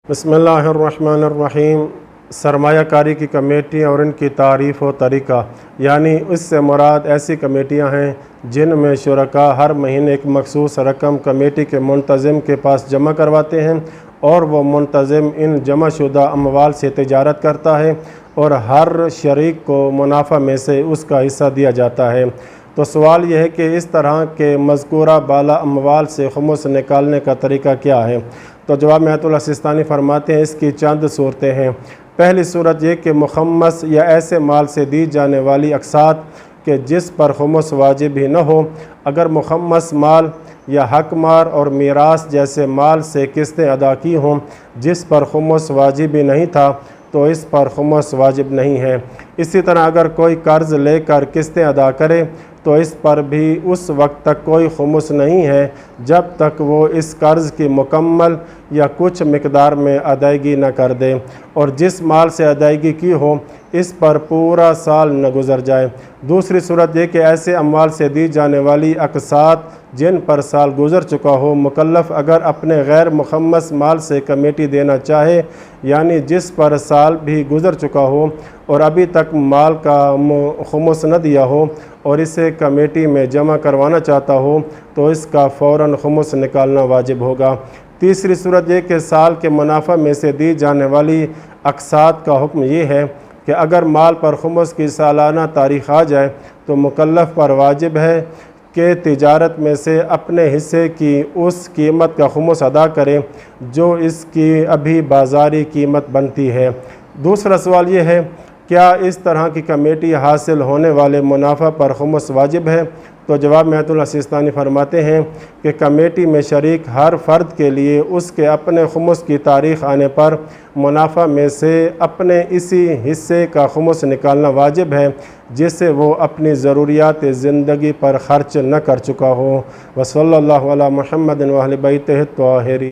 बिस्मिल्लाहिर्रहमानिर्रहीम। सरमायाकारी की कमेटी और इनकी तारीफ़ व तरीक़ा, यानी इससे मुराद ऐसी कमेटियां हैं जिनमें शुरका हर महीने एक मखसूस रकम कमेटी के मुंतज़िम के पास जमा करवाते हैं और वह मुंतज़िम इन जमा शुदा अमवाल से तिजारत करता है और हर शरीक को मुनाफा में से उसका हिस्सा दिया जाता है। तो सवाल यह है कि इस तरह के मज़कूरा बाला अमवाल से खुमुस निकालने का तरीका क्या है। तो जवाब में आयतुल्लाह सिस्तानी फरमाते हैं, इसकी चंद सूरतें हैं। पहली सूरत यह कि मुखम्मस या ऐसे माल से दी जाने वाली अक़सात के जिस पर खुमुस वाजिब ही न हो। अगर मुखम्मस माल या हक मार और मीरास जैसे माल से किस्तें अदा की हों जिस पर खुमुस वाजिब ही नहीं था तो इस पर खुमुस वाजिब नहीं है। इसी तरह अगर कोई कर्ज़ लेकर किस्तें अदा करे तो इस पर भी उस वक्त तक कोई खुमुस नहीं है जब तक वो इस कर्ज़ की मुकम्मल या कुछ मिकदार में अदायगी न कर दे, और जिस माल से अदायगी की हो इस पर पूरा साल न गुज़र जाए। दूसरी सूरत यह कि ऐसे अमवाल से दी जाने वाली अक़सात जिन पर साल गुज़र चुका हो, मुकल्लफ़ अगर अपने गैर मुखम्मस माल से कमेटी देना चाहे, यानी जिस पर साल भी गुज़र चुका हो और अभी तक माल का खुमुस न दिया हो और इसे कमेटी में जमा करवाना चाहता हो तो इसका फ़ौरन खुमुस निकालना वाजिब होगा। तीसरी सूरत यह कि साल के मुनाफा में से दी जाने वाली अक़सात का हुक्म ये है कि अगर माल पर खुमुस की सालाना तारीख़ आ जाए तो मुकल्लफ़ पर वाजिब है कि तिजारत में से अपने हिस्से की उस कीमत का खुमुस अदा करे जो इसकी अभी बाज़ारी कीमत बनती है। दूसरा सवाल ये है, क्या इस तरह की कमेटी हासिल होने वाले मुनाफा पर खुमुस वाजिब है। तो जवाब में आयतुल्लाह सिस्तानी फरमाते हैं कि कमेटी में शरीक हर फ़र्द के लिए उसके अपने खुमुस की तारीख़ आने पर मुनाफा में से अपने इसी हिस्से का खुमुस निकालना वाजिब है जिससे वो अपनी ज़रूरियात ज़िंदगी पर ख़र्च न कर चुका हो। वसल्लल्लाहु अला मुहम्मदिन व अहलि बैतिही त्वाहिरीन।